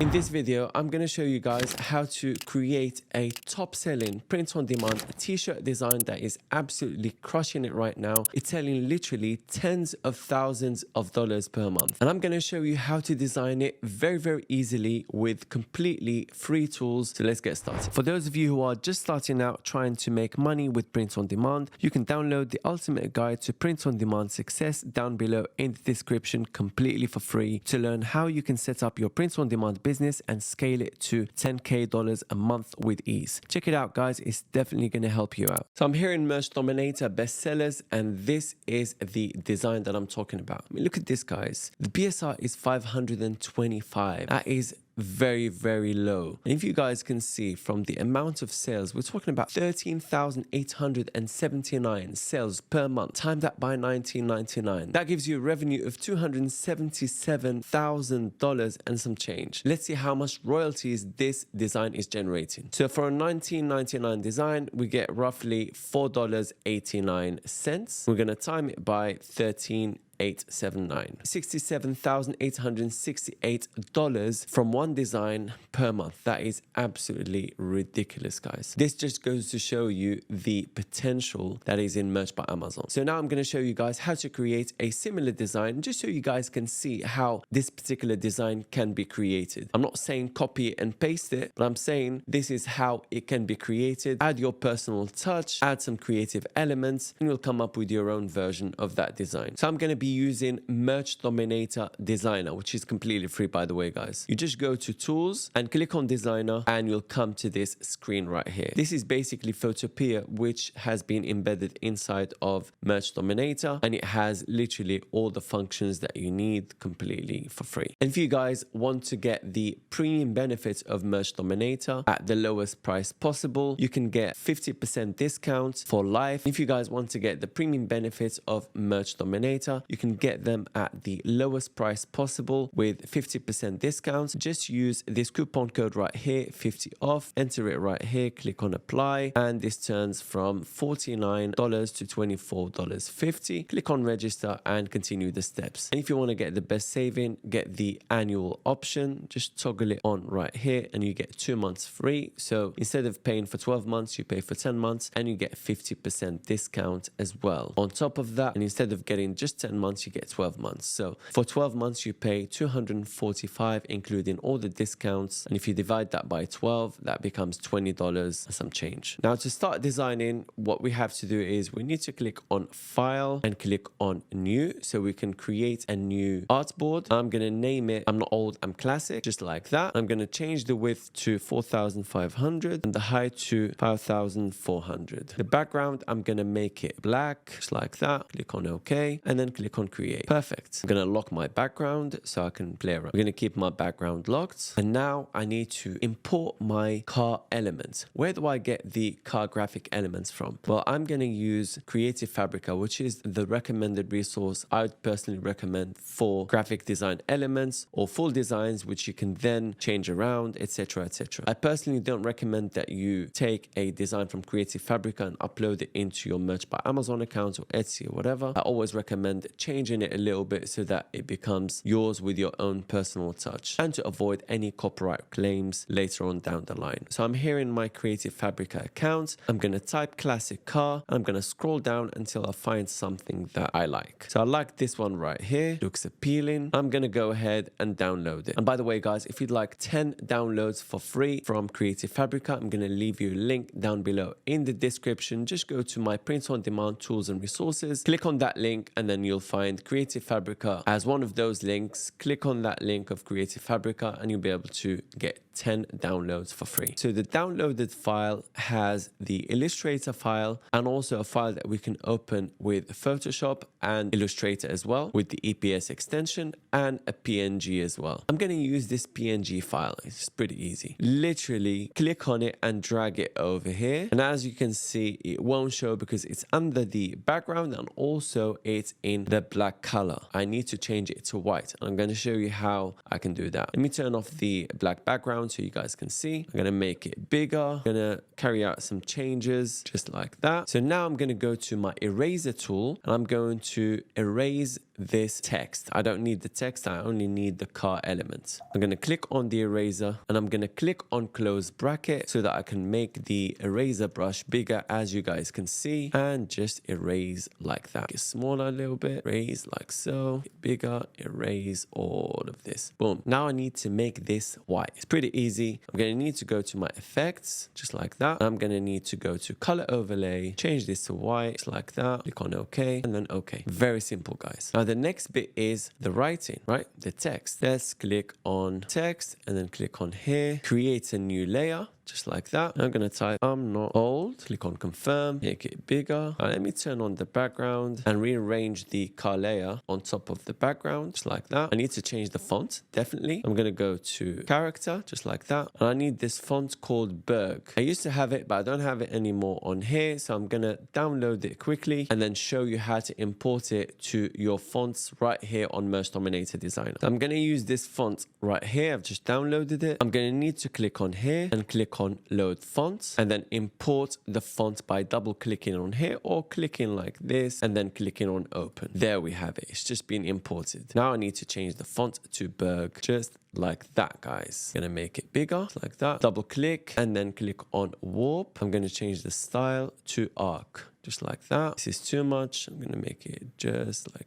In this video, I'm going to show you guys how to create a top-selling print-on-demand t-shirt design that is absolutely crushing it right now. It's selling literally tens of thousands of dollars per month. And I'm going to show you how to design it very, very easily with completely free tools. So let's get started. For those of you who are just starting out trying to make money with print-on-demand, you can download the ultimate guide to print-on-demand success down below in the description completely for free to learn how you can set up your print-on-demand business and scale it to $10K a month with ease. Check it out, guys. It's definitely going to help you out. So I'm here in Merch Dominator Bestsellers, and this is the design that I'm talking about. I mean, look at this, guys. The BSR is 525. That is very, very low. And if you guys can see from the amount of sales, we're talking about 13,879 sales per month. Time that by $19.99. That gives you a revenue of $277,000 and some change. Let's see how much royalties this design is generating. So for a $19.99 design, we get roughly $4.89. We're going to time it by 13,879. $67,868 from one design per month. That is absolutely ridiculous, guys. This just goes to show you the potential that is in Merch by Amazon. So now I'm going to show you guys how to create a similar design, just so you guys can see how this particular design can be created. I'm not saying copy it and paste it, but I'm saying this is how it can be created. Add your personal touch, add some creative elements, and you'll come up with your own version of that design. So I'm going to be using Merch Dominator Designer, which is completely free, by the way, guys. You just go to Tools and click on Designer, and you'll come to this screen right here. This is basically Photopea, which has been embedded inside of Merch Dominator, and it has literally all the functions that you need completely for free. And if you guys want to get the premium benefits of Merch Dominator at the lowest price possible, you can get 50% discount for life. If you guys want to get the premium benefits of Merch Dominator, you can get them at the lowest price possible with 50% discounts. Just use this coupon code right here, 50 off, enter it right here, click on apply, and this turns from $49 to $24.50. Click on register and continue the steps. And if you want to get the best saving, get the annual option, just toggle it on right here and you get 2 months free. So instead of paying for 12 months, you pay for 10 months and you get 50% discount as well. On top of that, and instead of getting just 10 months, you get 12 months. So for 12 months, you pay $245, including all the discounts. And if you divide that by 12, that becomes $20 and some change. Now to start designing, what we have to do is we need to click on File and click on New, so we can create a new artboard. I'm going to name it, I'm not old, I'm classic, just like that. I'm going to change the width to 4,500 and the height to 5,400. The background, I'm going to make it black, just like that. Click on OK and then click on Create. Perfect. I'm going to lock my background so I can play around. I'm going to keep my background locked. And now I need to import my car elements. Where do I get the car graphic elements from? Well, I'm going to use Creative Fabrica, which is the recommended resource I would personally recommend for graphic design elements or full designs, which you can then change around, etc., etc. I personally don't recommend that you take a design from Creative Fabrica and upload it into your Merch by Amazon account or Etsy or whatever. I always recommend changing it a little bit so that it becomes yours with your own personal touch and to avoid any copyright claims later on down the line. So I'm here in my Creative Fabrica account. I'm going to type classic car. I'm going to scroll down until I find something that I like. So I like this one right here. Looks appealing. I'm going to go ahead and download it. And by the way, guys, if you'd like 10 downloads for free from Creative Fabrica, I'm going to leave you a link down below in the description. Just go to my print on demand tools and resources, click on that link, and then you'll find Creative Fabrica as one of those links. Click on that link of Creative Fabrica and you'll be able to get 10 downloads for free. So the downloaded file has the Illustrator file and also a file that we can open with Photoshop and Illustrator as well, with the EPS extension and a PNG as well. I'm going to use this PNG file. It's pretty easy. Literally click on it and drag it over here. And as you can see, it won't show because it's under the background and also it's in the black color. I need to change it to white. I'm going to show you how I can do that. Let me turn off the black background so you guys can see. I'm going to make it bigger. I'm going to carry out some changes just like that. So now I'm going to go to my eraser tool and I'm going to erase this text. I don't need the text. I only need the car elements. I'm going to click on the eraser and I'm going to click on close bracket so that I can make the eraser brush bigger, as you guys can see, and just erase like that. Get smaller a little bit, erase like so, get bigger, erase all of this. Boom. Now I need to make this white. It's pretty easy. I'm going to need to go to my effects, just like that. I'm going to need to go to color overlay, change this to white, just like that. Click on OK and then OK. Very simple, guys. Now the next bit is the writing, right? The text. Let's click on text and then click on here, create a new layer. Just like that. I'm going to type, I'm not old. Click on confirm, make it bigger. Now let me turn on the background and rearrange the car layer on top of the background, just like that. I need to change the font, definitely. I'm going to go to character, just like that. And I need this font called Berg. I used to have it, but I don't have it anymore on here. So I'm going to download it quickly and then show you how to import it to your fonts right here on Merge Dominator Designer. So I'm going to use this font right here. I've just downloaded it. I'm going to need to click on here and click on load fonts and then import the font by double clicking on here or clicking like this and then clicking on open. There we have it. It's just been imported. Now I need to change the font to Berg, just like that, guys. Gonna make it bigger like that. Double click and then click on warp. I'm gonna change the style to arc, just like that. This is too much. I'm gonna make it just like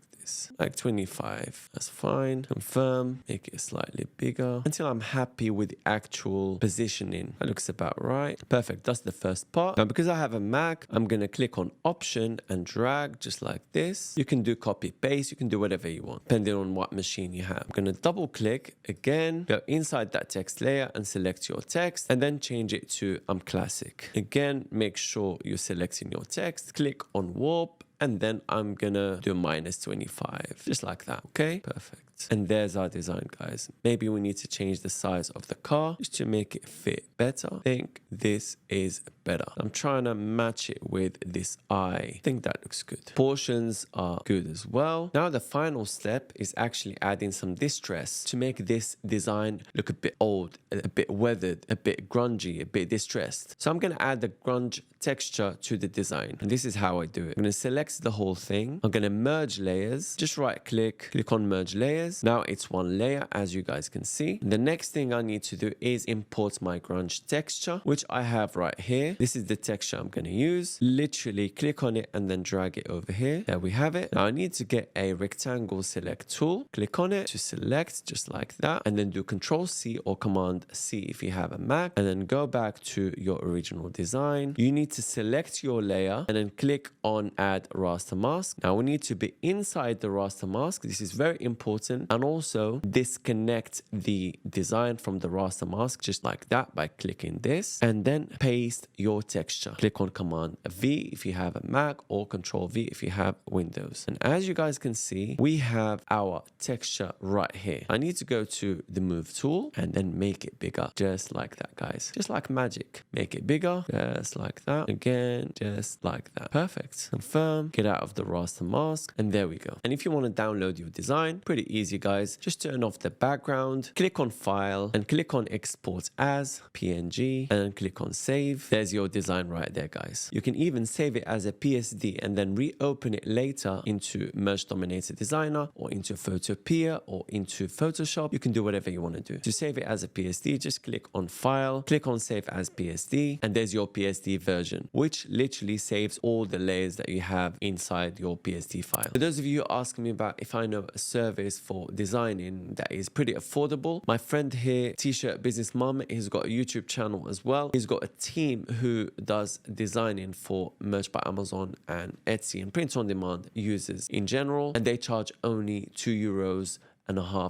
like 25. That's fine. Confirm, make it slightly bigger until I'm happy with the actual positioning. That looks about right. Perfect. That's the first part. Now because I have a Mac, I'm gonna click on option and drag just like this. You can do copy paste, you can do whatever you want depending on what machine you have. I'm gonna double click again, go inside that text layer and select your text and then change it to classic. Again, make sure you're selecting your text, click on warp, and then I'm gonna do -25, just like that. Okay, perfect. And there's our design, guys. Maybe we need to change the size of the car just to make it fit better. I think this is better. I'm trying to match it with this eye. I think that looks good. Portions are good as well. Now the final step is actually adding some distress to make this design look a bit old, a bit weathered, a bit grungy, a bit distressed. So I'm gonna add the grunge texture to the design. And this is how I do it. I'm gonna select the whole thing. I'm gonna merge layers. Just right click, click on merge layers. Now it's one layer, as you guys can see. The next thing I need to do is import my grunge texture, which I have right here. This is the texture I'm going to use. Literally click on it and then drag it over here. There we have it. Now I need to get a rectangle select tool. Click on it to select, just like that. And then do Control C or Command C if you have a Mac. And then go back to your original design. You need to select your layer and then click on Add Raster Mask. Now we need to be inside the raster mask. This is very important. And also disconnect the design from the raster mask just like that by clicking this and then paste your texture. Click on Command V if you have a Mac or Control V if you have Windows. And as you guys can see, we have our texture right here. I need to go to the move tool and then make it bigger just like that, guys. Just like magic. Make it bigger just like that. Again, just like that. Perfect. Confirm. Get out of the raster mask and there we go. And if you want to download your design, pretty easy, guys. Just turn off the background, click on file and click on export as PNG and then click on save. There's your design right there, guys. You can even save it as a PSD and then reopen it later into Merge Dominator Designer or into Photopea or into Photoshop. You can do whatever you want to do. To save it as a PSD, just click on file, click on save as PSD and there's your PSD version, which literally saves all the layers that you have inside your PSD file. For those of you asking me about if I know a service for designing that is pretty affordable, my friend here, T-shirt Business Mum, he's got a YouTube channel as well. He's got a team who does designing for Merch by Amazon and Etsy and print on demand users in general, and they charge only €2.50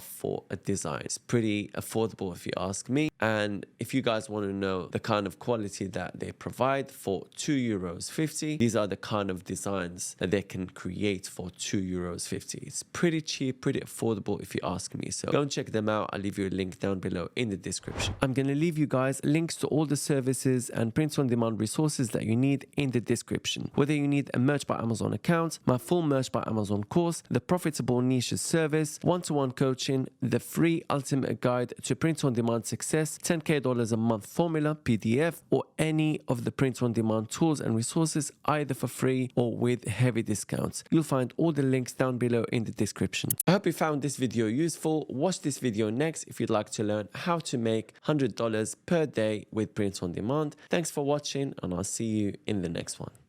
for a design. It's pretty affordable if you ask me. And if you guys want to know the kind of quality that they provide for €2.50, these are the kind of designs that they can create for €2.50. It's pretty cheap, pretty affordable if you ask me. So go and check them out. I'll leave you a link down below in the description. I'm going to leave you guys links to all the services and print on demand resources that you need in the description. Whether you need a Merch by Amazon account, my full Merch by Amazon course, the Profitable Niches service, one-to-one one-to-one coaching, the free ultimate guide to print-on-demand success, $10K a month formula, PDF, or any of the print-on-demand tools and resources either for free or with heavy discounts. You'll find all the links down below in the description. I hope you found this video useful. Watch this video next if you'd like to learn how to make $100 per day with print on demand. Thanks for watching, and I'll see you in the next one.